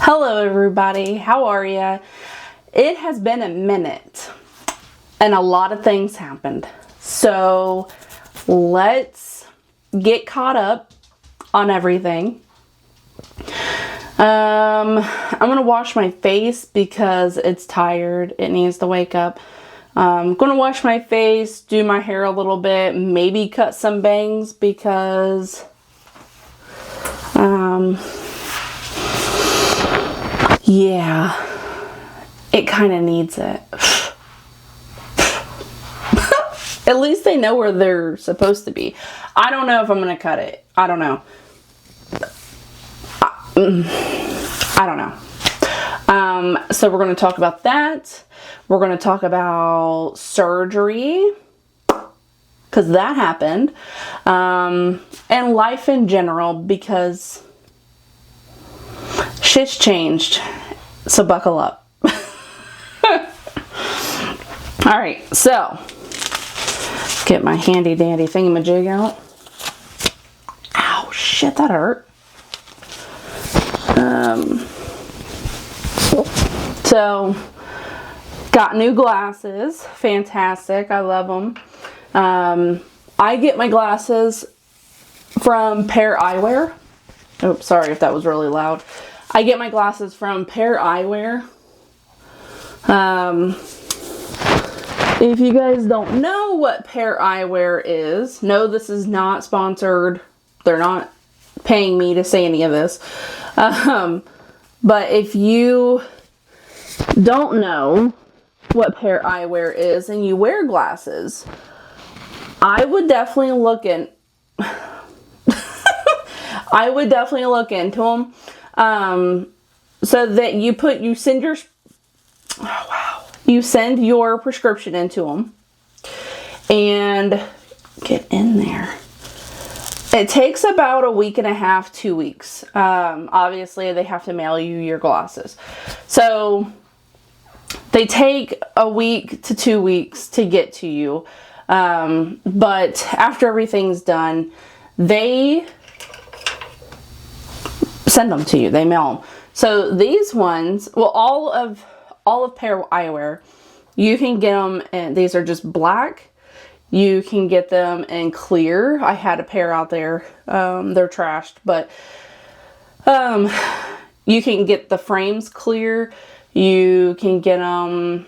Hello everybody, how are ya? It has been a minute and a lot of things happened. So let's get caught up on everything. I'm gonna wash my face because it's tired. It needs to wake up. I'm gonna wash my face, do my hair a little bit, maybe cut some bangs because yeah, it kind of needs it. At least they know where they're supposed to be. I don't know if I'm going to cut it. I don't know. I don't know. So we're going to talk about that. We're going to talk about surgery, because that happened. And life in general, because shit's changed. So buckle up. Alright, so get my handy dandy thingamajig out. Ow, shit, that hurt. So got new glasses. Fantastic. I love them. I get my glasses from Pair Eyewear. Oops, sorry if that was really loud. I get my glasses from Pair Eyewear. If you guys don't know what Pair Eyewear is, no, this is not sponsored. They're not paying me to say any of this. But if you don't know what Pair Eyewear is and you wear glasses, I would definitely look in. I would definitely look into them. So that you send your prescription into them and get in there. It takes about a week and a half, 2 weeks. Obviously they have to mail you your glasses. So they take a week to 2 weeks to get to you. But after everything's done, they send them to you. They mail them. So these ones, well, all of Pair Eyewear, you can get them, and these are just black. You can get them in clear. I had a pair out there. They're trashed, but you can get the frames clear. You can get them,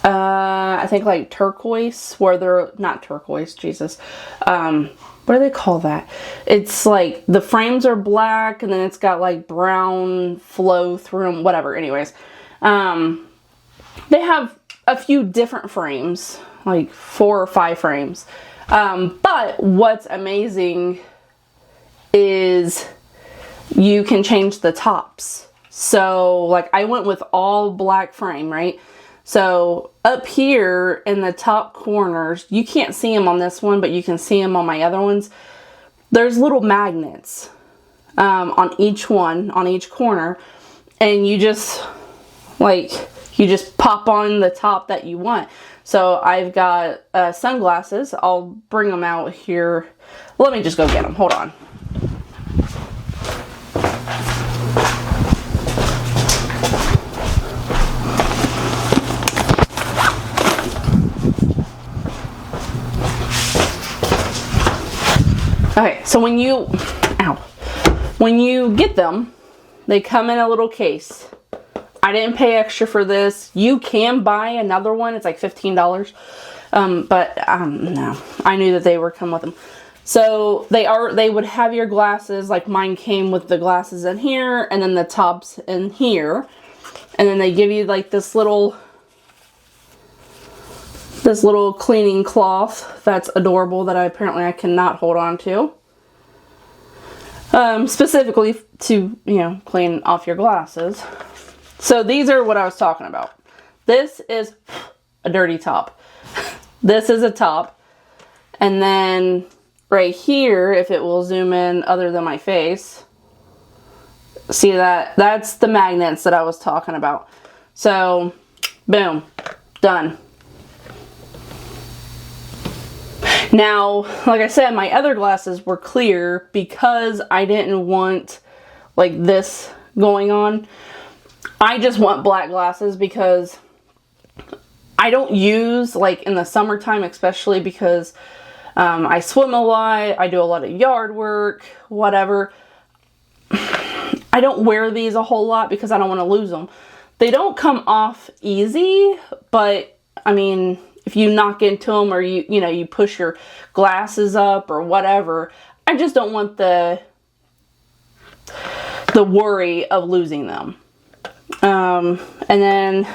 I think like turquoise, where they're not turquoise. Jesus. What do they call that? It's like the frames are black and then it's got like brown flow through them, whatever. Anyways, they have a few different frames, like 4 or 5 frames. But what's amazing is you can change the tops. So like I went with all black frame, right? So up here in the top corners, you can't see them on this one, but you can see them on my other ones. There's little magnets on each one, on each corner. And you just pop on the top that you want. So I've got sunglasses. I'll bring them out here. Let me just go get them. Hold on. Okay, so when you get them, they come in a little case. I didn't pay extra for this. You can buy another one. It's like $15. But no, I knew that they were come with them. So they would have your glasses, like mine came with the glasses in here and then the tops in here. And then they give you like this little cleaning cloth that's adorable that I cannot hold on to. Specifically to, clean off your glasses. So these are what I was talking about. This is a dirty top. This is a top. And then right here, if it will zoom in other than my face, see that? That's the magnets that I was talking about. So, boom, done. Now, like I said, my other glasses were clear because I didn't want like this going on. I just want black glasses because I don't use, like in the summertime, especially because I swim a lot, I do a lot of yard work, whatever. I don't wear these a whole lot because I don't want to lose them. They don't come off easy, but I mean, if you knock into them or you push your glasses up or whatever, I just don't want the worry of losing them. And then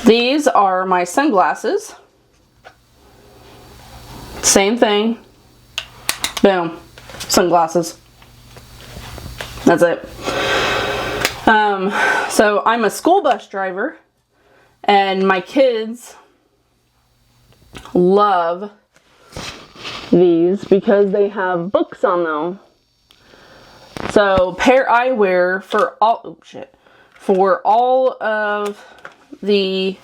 these are my sunglasses. Same thing. Boom. Sunglasses. That's it. So I'm a school bus driver, and my kids love these because they have books on them. So pair eyewear for all of the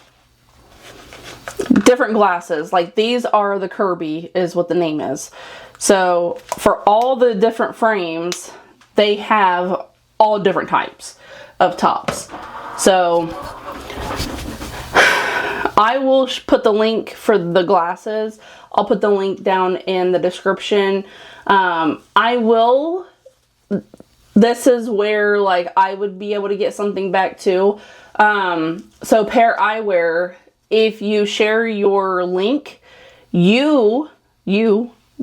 different glasses. Like these are the Kirby is what the name is. So for all the different frames, they have all different types of tops. So I will put the link for the glasses. I'll put the link down in the description. This is where like I would be able to get something back too. So pair eyewear, if you share your link, you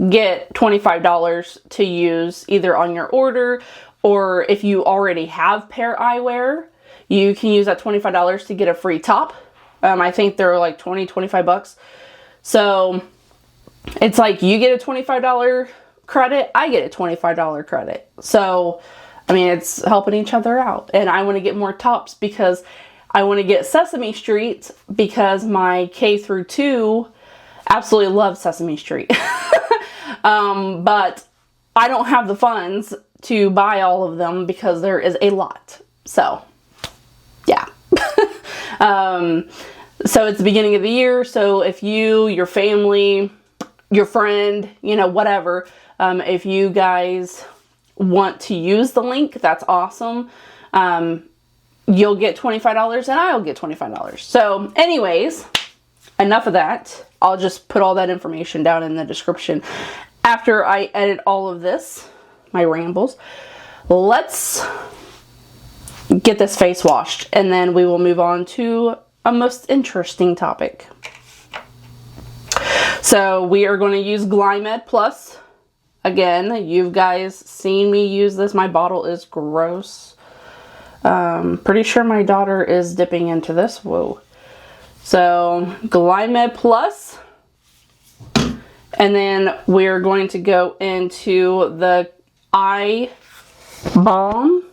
get $25 to use either on your order, or if you already have pair eyewear, you can use that $25 to get a free top. I think they're like 25 bucks. So it's like you get a $25 credit, I get a $25 credit. So, I mean, it's helping each other out. And I want to get more tops because I want to get Sesame Street because my K through 2 absolutely love Sesame Street. But I don't have the funds to buy all of them because there is a lot. So, yeah. So it's the beginning of the year. So if you, your family, your friend, whatever, if you guys want to use the link, that's awesome. You'll get $25 and I'll get $25. So anyways, enough of that. I'll just put all that information down in the description after I edit all of this, my rambles. Let's get this face washed and then we will move on to a most interesting topic. So we are going to use Glymed Plus. Again, you guys seen me use this. My bottle is gross. Pretty sure my daughter is dipping into this. Whoa. So Glymed Plus. And then we're going to go into the eye balm.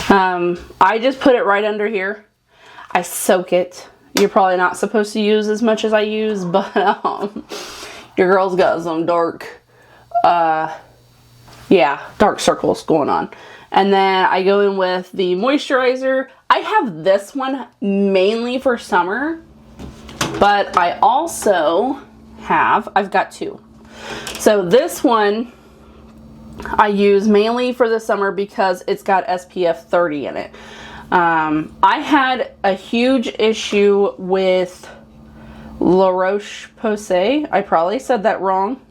I just put it right under here. I soak it. You're probably not supposed to use as much as I use, but your girl's got some dark circles going on. And then I go in with the moisturizer. I have this one mainly for summer, but I also I've got two. So this one I use mainly for the summer because it's got SPF 30 in it. I had a huge issue with La Roche-Posay. I probably said that wrong.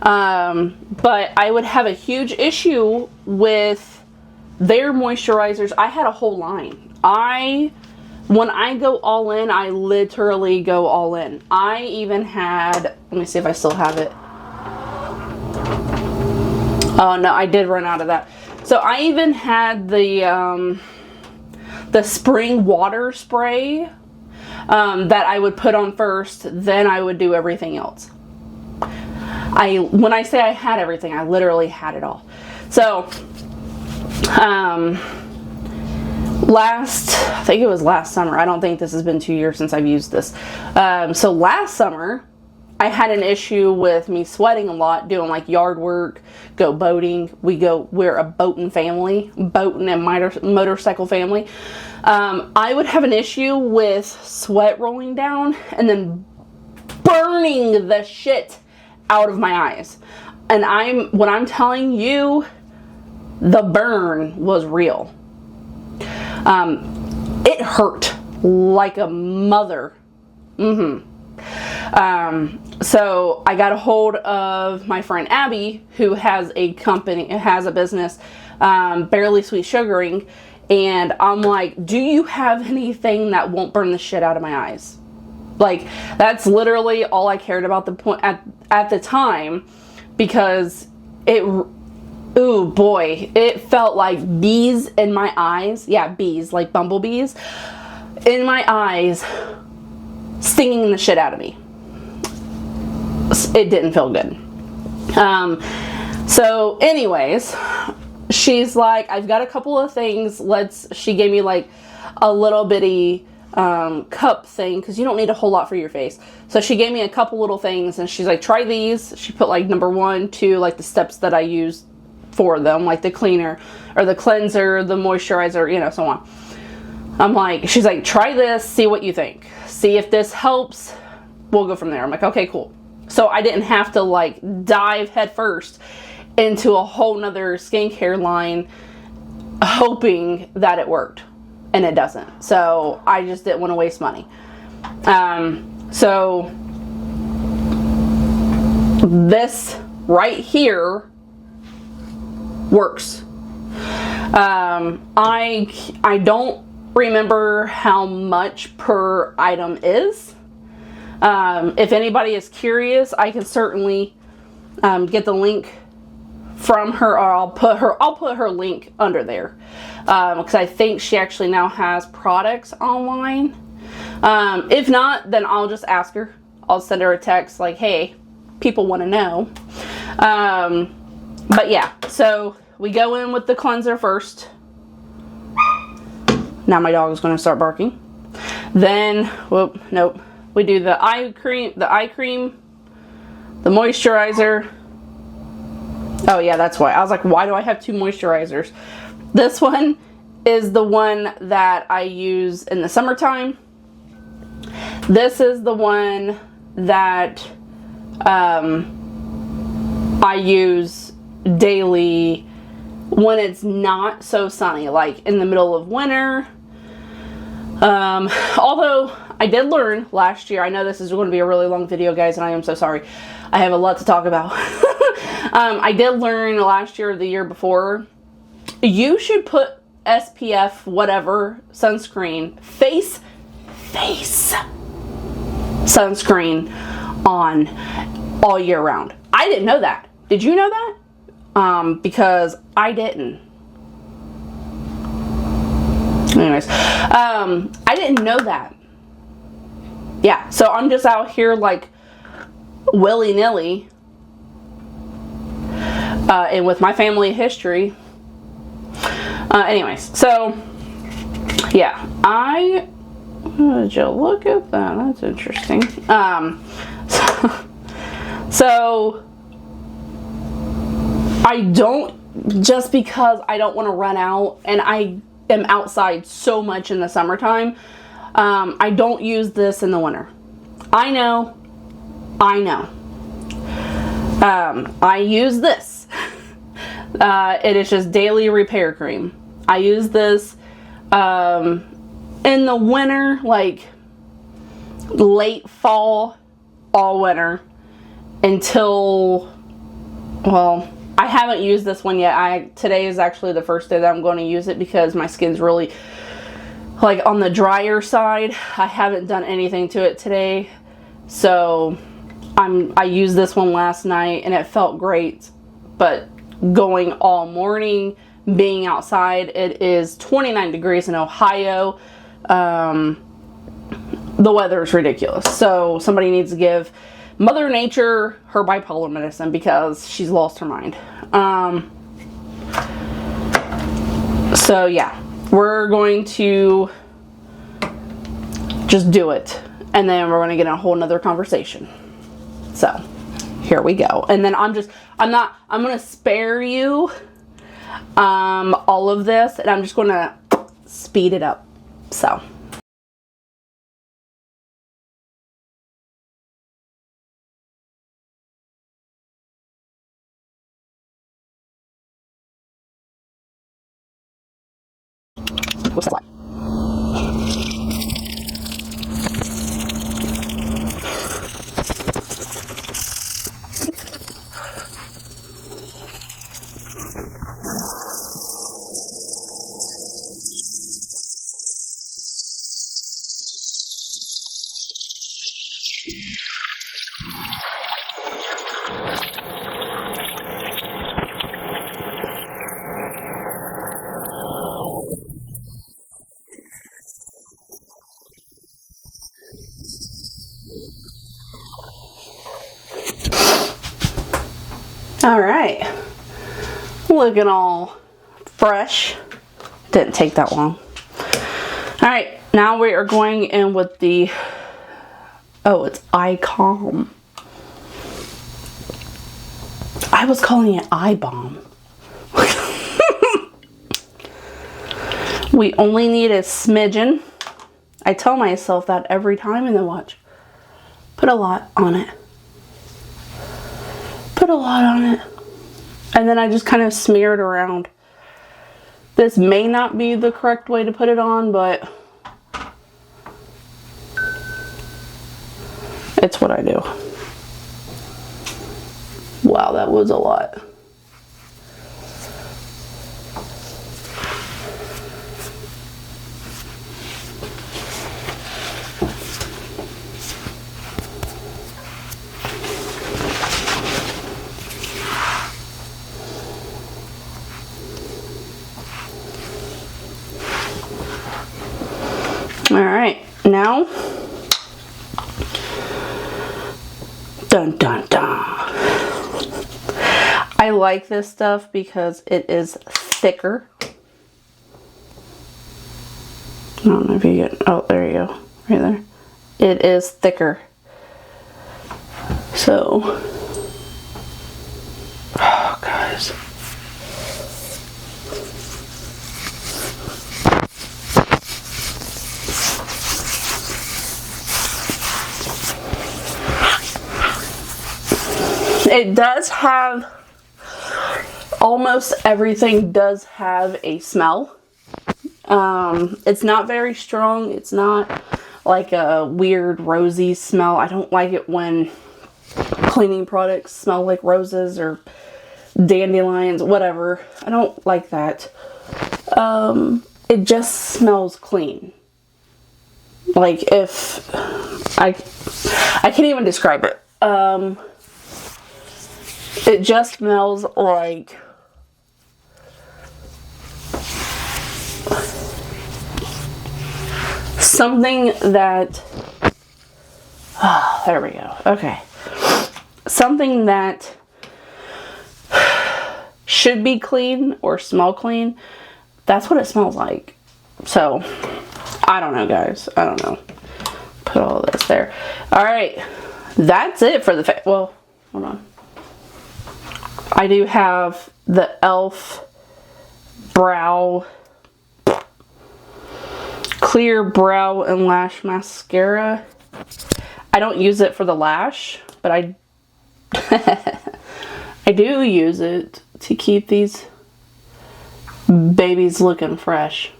But I would have a huge issue with their moisturizers. I had a whole line. When I go all in, I literally go all in. I even had, let me see if I still have it. Oh no, I did run out of that. So I even had the spring water spray that I would put on first, then I would do everything else. When I say I had everything, I literally had it all. So, I think it was last summer. I don't think this has been 2 years since I've used this. So last summer, I had an issue with me sweating a lot, doing like yard work, go boating. We're a boating family, boating and motorcycle family. I would have an issue with sweat rolling down and then burning the shit out of my eyes. And when I'm telling you, the burn was real. It hurt like a mother. So I got a hold of my friend Abby, who has a company, has a business, Barely Sweet Sugaring, and I'm like, do you have anything that won't burn the shit out of my eyes? Like, that's literally all I cared about at the time, because ooh boy, it felt like bees in my eyes. Yeah, bees, like bumblebees in my eyes, stinging the shit out of me. It didn't feel good. So anyways, she's like, I've got a couple of things. She gave me like a little bitty cup thing, because you don't need a whole lot for your face. So she gave me a couple little things, and she's like, try these. She put like number 1, 2, like the steps that I use for them, like the cleaner or the cleanser, the moisturizer, you know, so on. I'm like, she's like, try this, see what you think. See if this helps. We'll go from there. I'm like, okay, cool. So I didn't have to like dive headfirst into a whole nother skincare line hoping that it worked. And it doesn't. So I just didn't want to waste money. So this right here works. I don't remember how much per item is. If anybody is curious, I can certainly get the link from her, or I'll put her link under there, because I think she actually now has products online. If not, then I'll just ask her. I'll send her a text like, hey, people want to know. But yeah, so we go in with the cleanser first. Now my dog is going to start barking. Then, whoop, nope. We do the eye cream, the moisturizer. Oh yeah, that's why. I was like, why do I have 2 moisturizers? This one is the one that I use in the summertime. This is the one that I use daily when it's not so sunny, like in the middle of winter. Although I did learn last year, I know this is going to be a really long video, guys, and I am so sorry. I have a lot to talk about. I did learn last year or the year before, you should put SPF whatever sunscreen, face sunscreen on all year round. I didn't know that. Did you know that? Because I didn't. Anyways, I didn't know that. Yeah, so I'm just out here like willy-nilly, and with my family history. Anyways, so yeah, did you look at that? That's interesting. So I don't, just because I don't want to run out, and I am outside so much in the summertime, I don't use this in the winter. I know. I use this. It is just daily repair cream. I use this in the winter, like late fall, all winter, until, well, I haven't used this one yet. Today is actually the first day that I'm going to use it, because my skin's really like on the drier side. I haven't done anything to it today, so I used this one last night and it felt great. But going all morning, being outside, it is 29 degrees in Ohio. The weather is ridiculous, so somebody needs to give Mother Nature her bipolar medicine, because she's lost her mind. So yeah, we're going to just do it, and then we're going to get in a whole nother conversation. So here we go. And then I'm going to spare you all of this, and I'm just going to speed it up. So All right, looking all fresh. Didn't take that long. All right, now we are going in with the, oh, it's Eye Calm. I was calling it Eye Balm. We only need a smidgen. I tell myself that every time, and then watch. Put a lot on it. Put a lot on it. And then I just kind of smear it around. This may not be the correct way to put it on, but it's what I do. Wow, that was a lot. All right, now, dun dun dun. I like this stuff because it is thicker. I don't know if you get, oh, there you go, right there. It is thicker. So, oh, guys. It does have, almost everything does have a smell. It's not very strong. It's not like a weird rosy smell. I don't like it when cleaning products smell like roses or dandelions, whatever. I don't like that. It just smells clean. Like if, I can't even describe it. It just smells like something that, oh, there we go. Okay. Something that should be clean or smell clean. That's what it smells like. So, I don't know, guys. I don't know. Put all this there. All right. That's it for the face. Well, hold on. I do have the e.l.f. brow, clear brow and lash mascara. I don't use it for the lash, but I do use it to keep these babies looking fresh.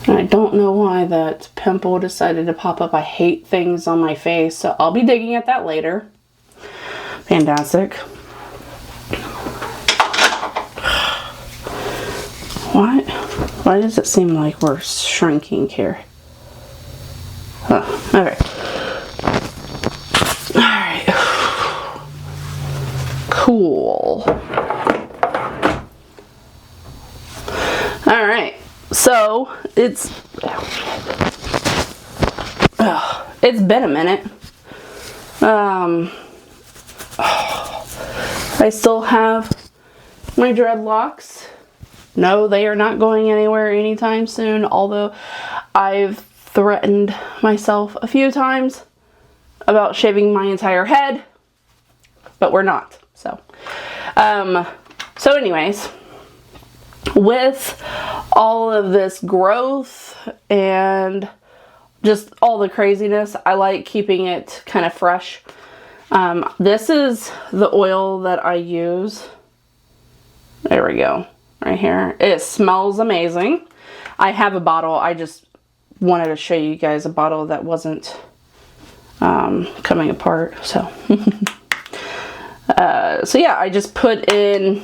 And I don't know why that pimple decided to pop up. I hate things on my face, so I'll be digging at that later. Fantastic. What? Why does it seem like we're shrinking here? Huh, okay. Alright. Cool. Alright. So, it's been a minute. I still have my dreadlocks. No, they are not going anywhere anytime soon, although I've threatened myself a few times about shaving my entire head, but we're not. So anyways, with all of this growth and just all the craziness, I like keeping it kind of fresh. This is the oil that I use. There we go. Right here. It smells amazing. I have a bottle. I just wanted to show you guys a bottle that wasn't coming apart. So, so yeah, I just put in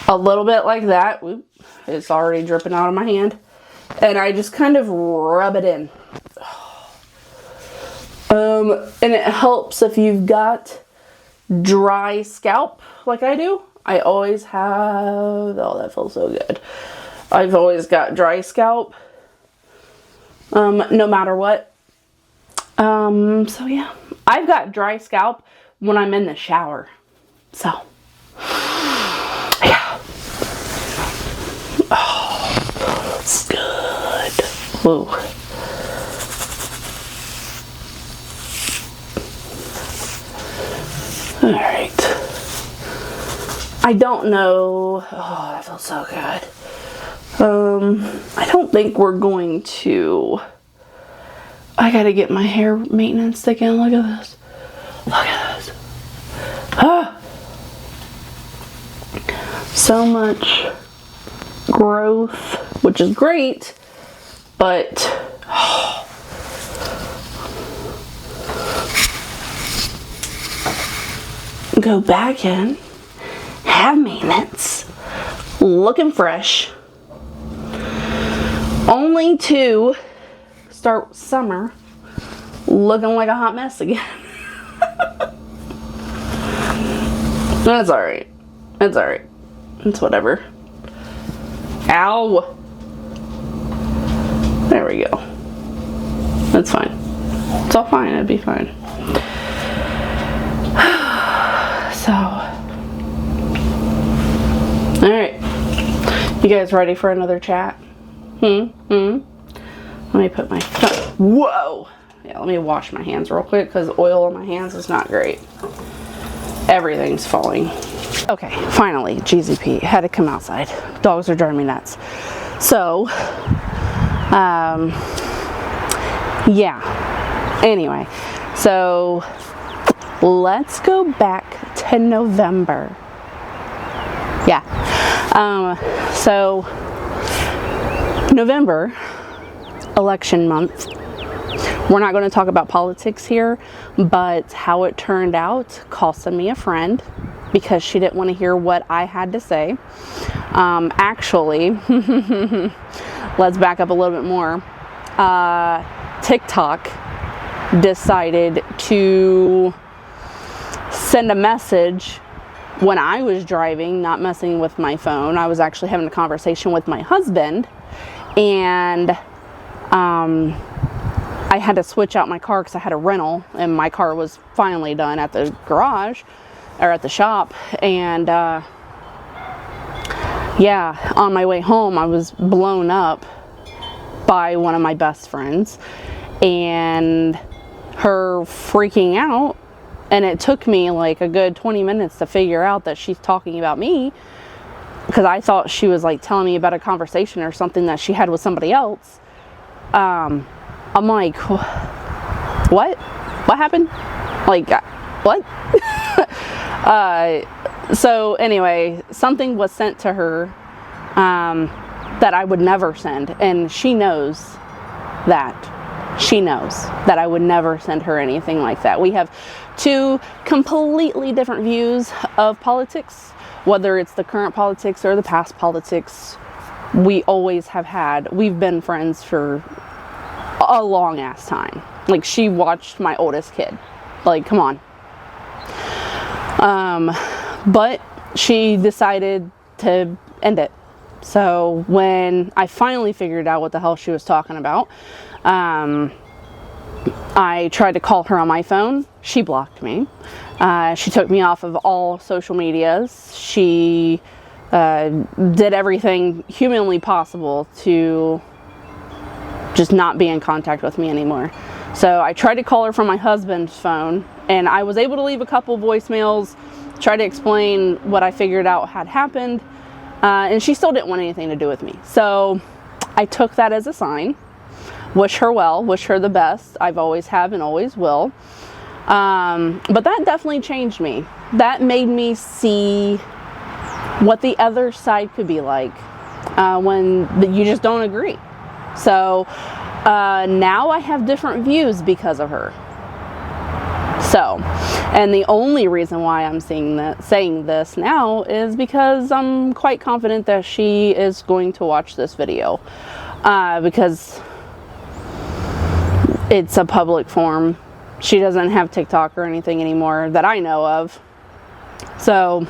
a little bit like that. Oop, it's already dripping out of my hand. And I just kind of rub it in. And it helps if you've got dry scalp like I do. I always have, oh, that feels so good. I've always got dry scalp, no matter what. So yeah, I've got dry scalp when I'm in the shower. So, yeah. Oh, it's good. Whoa. All right. I don't know. Oh, that feels so good. I don't think we're going to. I gotta get my hair maintenance again. Look at this. Look at this. Ah! So much growth, which is great, but go back in, have maintenance, looking fresh, only to start summer looking like a hot mess again. That's alright. It's alright. It's whatever. Ow! There we go. That's fine. It's all fine. It'd be fine. So. Alright. You guys ready for another chat? Let me put my phone. Whoa! Yeah, let me wash my hands real quick because oil on my hands is not great. Everything's falling. Okay, finally, GZP. Had to come outside. Dogs are driving me nuts. So, yeah. Anyway, so let's go back to November. Yeah. So November, election month. We're not going to talk about politics here, but how it turned out costing me a friend because she didn't want to hear what I had to say. Actually, let's back up a little bit more. TikTok decided to send a message when I was driving, not messing with my phone. I was actually having a conversation with my husband, and I had to switch out my car because I had a rental and my car was finally done at the garage or at the shop. And yeah, on my way home I was blown up by one of my best friends and her freaking out, and it took me like a good 20 minutes to figure out that she's talking about me, because I thought she was like telling me about a conversation or something that she had with somebody else. I'm like, what happened? Like, what? So anyway, something was sent to her that I would never send, and she knows that. She knows that I would never send her anything like that. We have two completely different views of politics, whether it's the current politics or the past politics. We always have had. We've been friends for a long ass time. Like, she watched my oldest kid. Like, come on. But she decided to end it. So when I finally figured out what the hell she was talking about, I tried to call her on my phone. She blocked me. She took me off of all social medias. She did everything humanly possible to just not be in contact with me anymore. So I tried to call her from my husband's phone, and I was able to leave a couple voicemails, try to explain what I figured out had happened, and she still didn't want anything to do with me. So I took that as a sign. Wish her well, wish her the best. I've always have and always will. But that definitely changed me. That made me see what the other side could be like when you just don't agree. So now I have different views because of her. So, and the only reason why I'm saying this now is because I'm quite confident that she is going to watch this video, because it's a public forum she doesn't have TikTok or anything anymore that I know of. So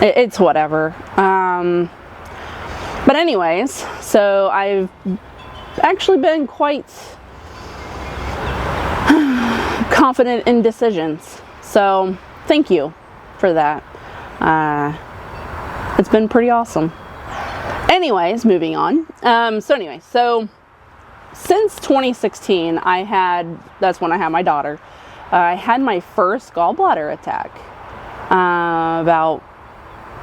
it's whatever. But anyways, so I've actually been quite confident in decisions. So thank you for that. It's been pretty awesome. Anyways, moving on. So since 2016, that's when I had my daughter. I had my first gallbladder attack. About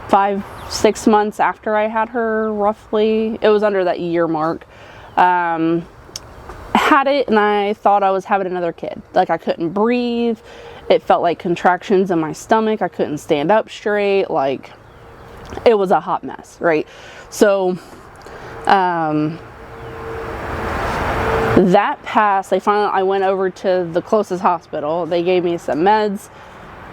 5-6 months after I had her, roughly. It was under that year mark. Had it, and I thought I was having another kid. Like, I couldn't breathe. It felt like contractions in my stomach. I couldn't stand up straight. Like, it was a hot mess, right? So that passed. I went over to the closest hospital. They gave me some meds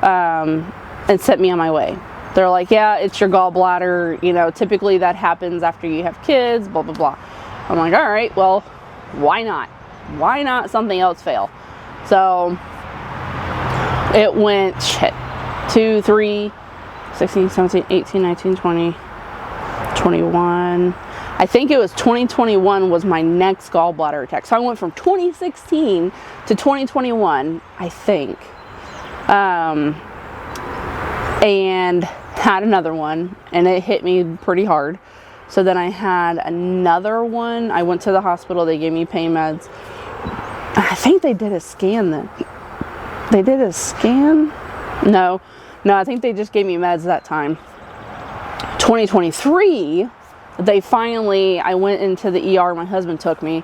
and sent me on my way. They're like, yeah, it's your gallbladder. You know, typically that happens after you have kids, blah, blah, blah. I'm like, all right, well, why not? Why not something else fail? So it went 2, 3, 16, 17, 18, 19, 20, 21. I think it was 2021 was my next gallbladder attack. So I went from 2016 to 2021, I think. And had another one, and it hit me pretty hard. So then I had another one. I went to the hospital. They gave me pain meds. I think they did a scan then. They did a scan? No, I think they just gave me meds that time. 2023, I went into the ER. My husband took me.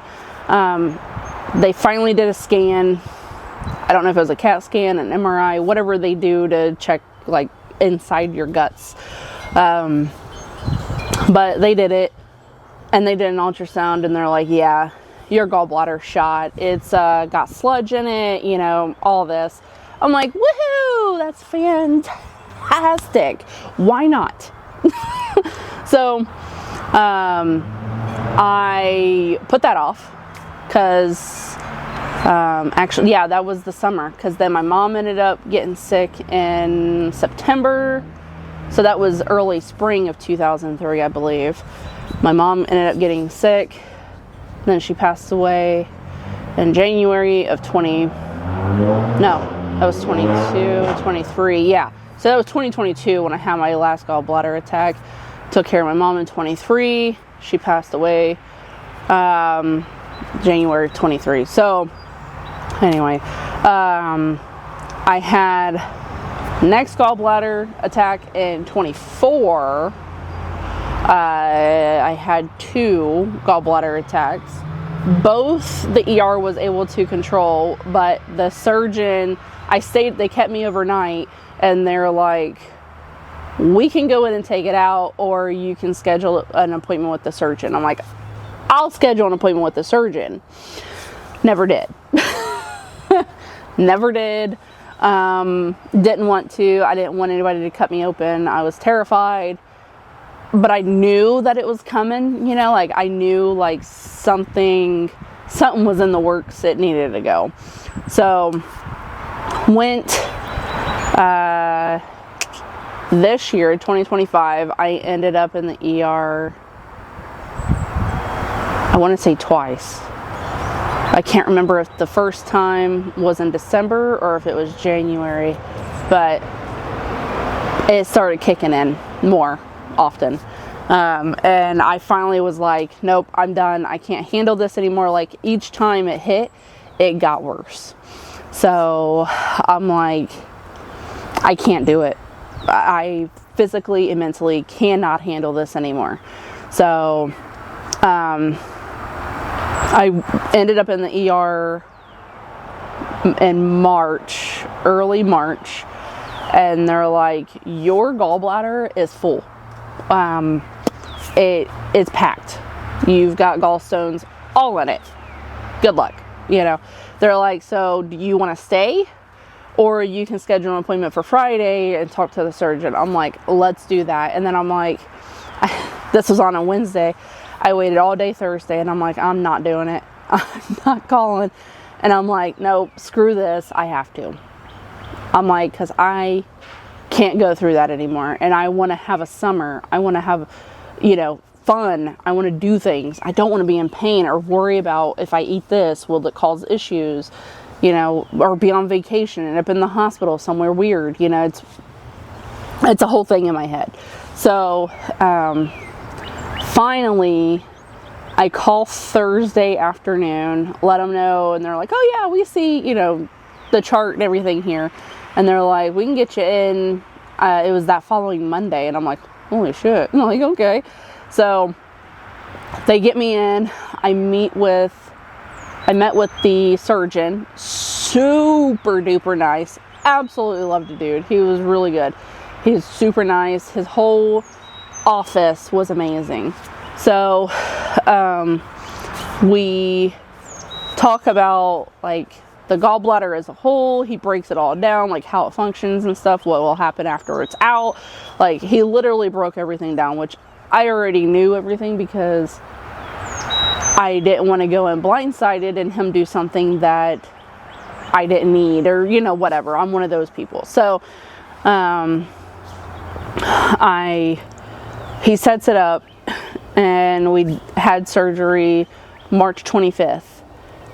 They finally did a scan. I don't know if it was a CAT scan, an MRI, whatever they do to check, like, inside your guts. But they did it, and they did an ultrasound, and they're like, yeah, your gallbladder shot. It's got sludge in it, you know, all this. I'm like, woohoo, that's fantastic. Why not? So I put that off because actually, yeah, that was the summer, because then my mom ended up getting sick in September. So that was early spring of 2003, I believe. My mom ended up getting sick. Then she passed away in January of 23. Yeah. So that was 2022 when I had my last gallbladder attack. Took care of my mom in 23. She passed away January 23. So anyway, I had next gallbladder attack in 24. I had 2 gallbladder attacks. Both the ER was able to control, but the surgeon, they kept me overnight, and they're like, we can go in and take it out, or you can schedule an appointment with the surgeon. I'm like, I'll schedule an appointment with the surgeon. Never did. Never did. Didn't want to. I didn't want anybody to cut me open. I was terrified. But I knew that it was coming, you know, like I knew like something was in the works. It needed to go. So went this year, 2025, I ended up in the ER, I want to say twice. I can't remember if the first time was in December or if it was January, but it started kicking in more often. And I finally was like, nope, I'm done. I can't handle this anymore. Like each time it hit, it got worse. So I'm like, I can't do it. I physically and mentally cannot handle this anymore. So, I ended up in the ER in March, early March, and they're like, your gallbladder is full. It's packed. You've got gallstones all in it. Good luck. You know, they're like, so do you want to stay? Or you can schedule an appointment for Friday and talk to the surgeon. I'm like, let's do that. And then I'm like, this was on a Wednesday. I waited all day Thursday, and I'm like, I'm not doing it. I'm not calling. And I'm like, nope, screw this, I have to. I'm like, because I can't go through that anymore. And I want to have a summer. I want to have, you know, fun. I want to do things. I don't want to be in pain or worry about if I eat this, will it cause issues, you know, or be on vacation and end up in the hospital somewhere weird. You know, it's a whole thing in my head. So, finally, I call Thursday afternoon, let them know, and they're like, oh yeah, we see, you know, the chart and everything here. And they're like, we can get you in. It was that following Monday, and I'm like, holy shit. I'm like, okay. So they get me in. I met with the surgeon. Super duper nice. Absolutely loved the dude. He was really good. He was super nice. His whole office was amazing. So we talk about like the gallbladder as a whole. He breaks it all down, like how it functions and stuff, what will happen after it's out. Like, he literally broke everything down, which I already knew everything because I didn't want to go in blindsided and him do something that I didn't need, or, you know, whatever. I'm one of those people. So, he sets it up, and we had surgery March 25th.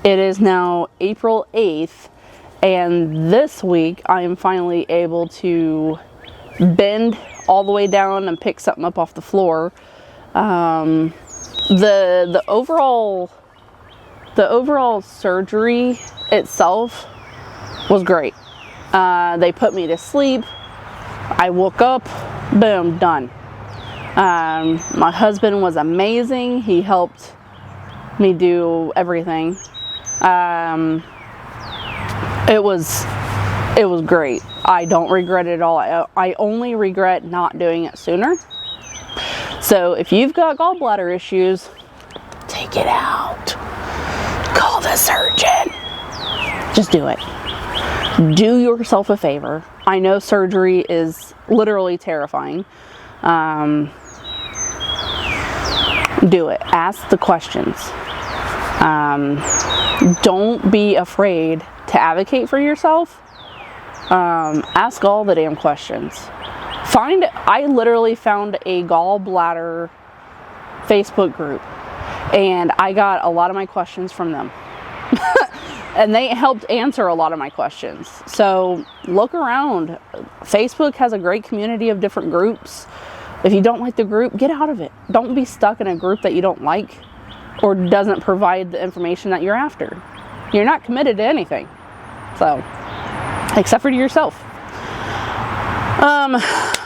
It is now April 8th, and this week I am finally able to bend all the way down and pick something up off the floor. The overall surgery itself was great. They put me to sleep. I woke up, boom, done. My husband was amazing. He helped me do everything. It was great. I don't regret it at all. I only regret not doing it sooner. So if you've got gallbladder issues, take it out. Call the surgeon. Just do it. Do yourself a favor. I know surgery is literally terrifying. Do it. Ask the questions. Don't be afraid to advocate for yourself. Ask all the damn questions. I literally found a gallbladder Facebook group, and I got a lot of my questions from them. And they helped answer a lot of my questions. So look around. Facebook has a great community of different groups. If you don't like the group, get out of it. Don't be stuck in a group that you don't like or doesn't provide the information that you're after. You're not committed to anything. So, except for to yourself.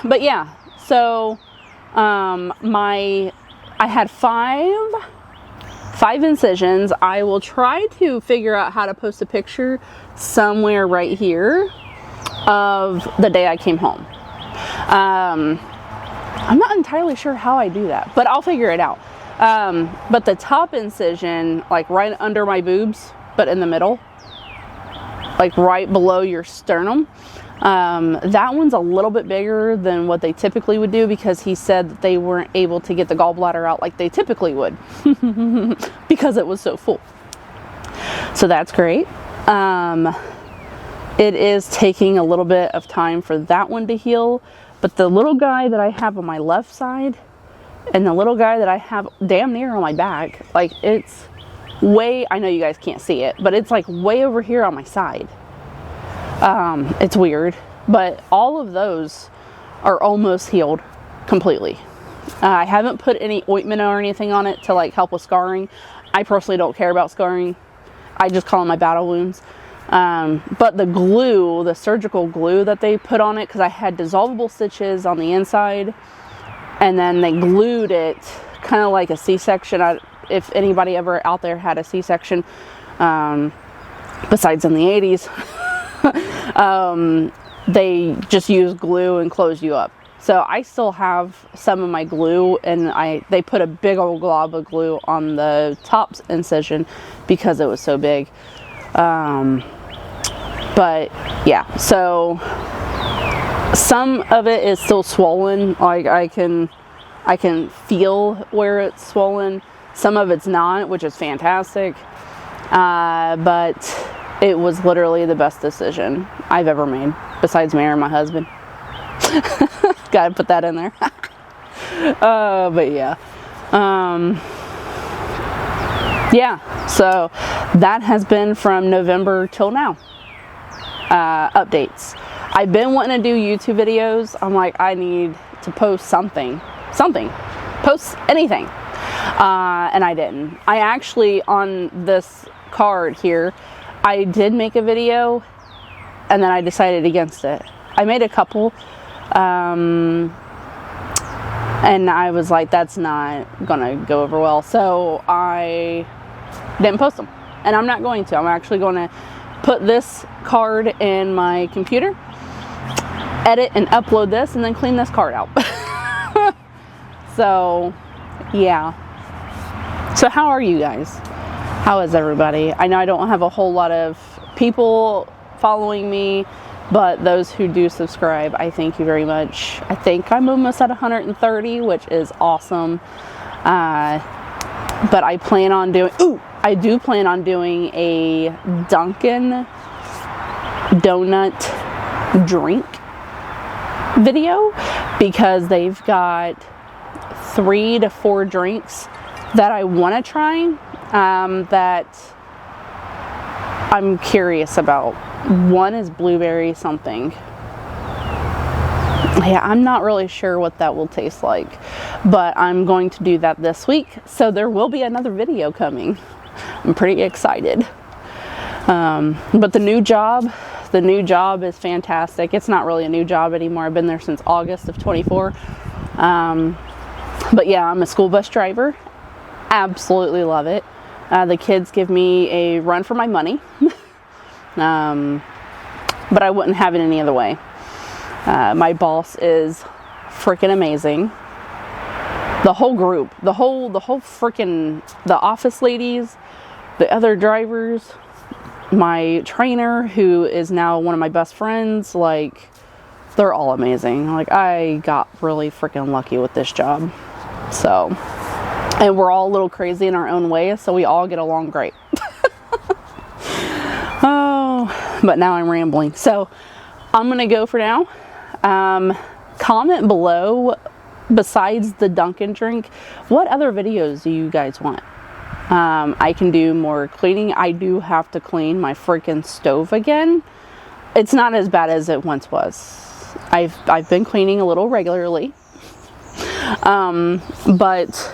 But yeah, so I had five incisions. I will try to figure out how to post a picture somewhere right here of the day I came home. I'm not entirely sure how I do that, but I'll figure it out. But the top incision, like right under my boobs, but in the middle, like right below your sternum, that one's a little bit bigger than what they typically would do, because he said that they weren't able to get the gallbladder out like they typically would because it was so full. So that's great. It is taking a little bit of time for that one to heal, but the little guy that I have on my left side and the little guy that I have damn near on my back, like it's way, I know you guys can't see it, but it's like way over here on my side. It's weird, but all of those are almost healed completely. I haven't put any ointment or anything on it to like help with scarring. I personally don't care about scarring. I just call them my battle wounds. But the glue, the surgical glue that they put on it, because I had dissolvable stitches on the inside, and then they glued it kind of like a C-section. If anybody ever out there had a C-section, besides in the 80s, they just use glue and close you up. So I still have some of my glue, and they put a big old glob of glue on the top incision because it was so big. But yeah, so some of it is still swollen. Like I can feel where it's swollen. Some of it's not, which is fantastic. But It was literally the best decision I've ever made, besides marrying my husband. Gotta put that in there. But yeah. Yeah, so that has been from November till now. Updates. I've been wanting to do YouTube videos. I'm like, I need to post something. Post anything. And I didn't. I actually, on this card here, I did make a video and then I decided against it. I made a couple, and I was like, that's not gonna go over well, so I didn't post them, and I'm not going to. I'm actually going to put this card in my computer, edit and upload this, and then clean this card out. So yeah. So how are you guys? How is everybody? I know I don't have a whole lot of people following me, but those who do subscribe, I thank you very much. I think I'm almost at 130, which is awesome. But I plan on doing, I do plan on doing a Dunkin' Donut drink video, because they've got 3 to 4 drinks that I want to try, that I'm curious about. One is blueberry something. Yeah, I'm not really sure what that will taste like, but I'm going to do that this week, so there will be another video coming. I'm pretty excited. But the new job is fantastic. It's not really a new job anymore. I've been there since August of 24. But yeah, I'm a school bus driver. Absolutely love it. The kids give me a run for my money. But I wouldn't have it any other way. My boss is freaking amazing. The whole group, the whole freaking, the office ladies, the other drivers, my trainer, who is now one of my best friends, like, they're all amazing. Like, I got really freaking lucky with this job. So, and we're all a little crazy in our own way, so we all get along great. Oh, but now I'm rambling. So I'm going to go for now. Comment below, besides the Dunkin' drink, what other videos do you guys want? I can do more cleaning. I do have to clean my freaking stove again. It's not as bad as it once was. I've been cleaning a little regularly. But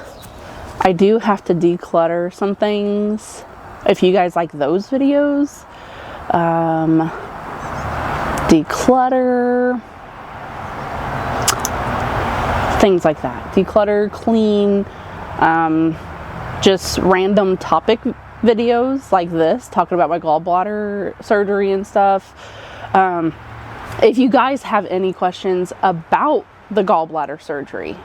I do have to declutter some things. If you guys like those videos, declutter, things like that. Declutter, clean, just random topic videos like this, talking about my gallbladder surgery and stuff. If you guys have any questions about the gallbladder surgery,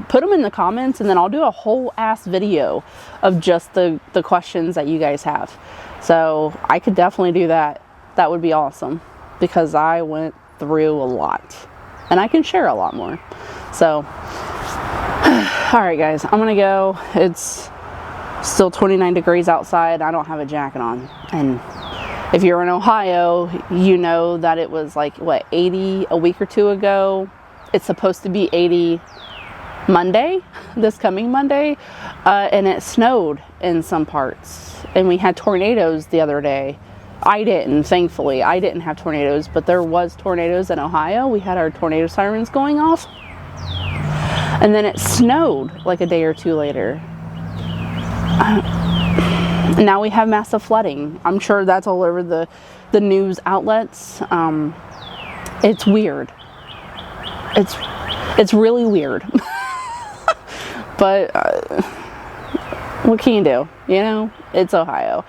put them in the comments, and then I'll do a whole ass video of just the questions that you guys have. So I could definitely do that. That would be awesome, because I went through a lot and I can share a lot more. So all right guys, I'm gonna go. It's still 29 degrees outside. I don't have a jacket on, and if you're in Ohio, you know that it was like, what, 80 a week or two ago. It's supposed to be 80 Monday, this coming Monday, and it snowed in some parts, and we had tornadoes the other day. I didn't, thankfully. I didn't have tornadoes, but there was tornadoes in Ohio. We had our tornado sirens going off, and then it snowed like a day or two later. Now we have massive flooding. I'm sure that's all over the news outlets. It's weird. It's really weird. But what can you do? You know, it's Ohio.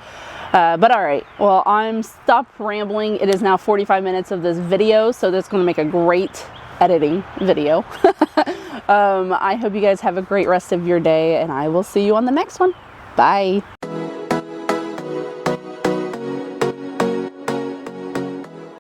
But all right, well, I'm stopped rambling. It is now 45 minutes of this video, so that's going to make a great editing video. I hope you guys have a great rest of your day, and I will see you on the next one. Bye.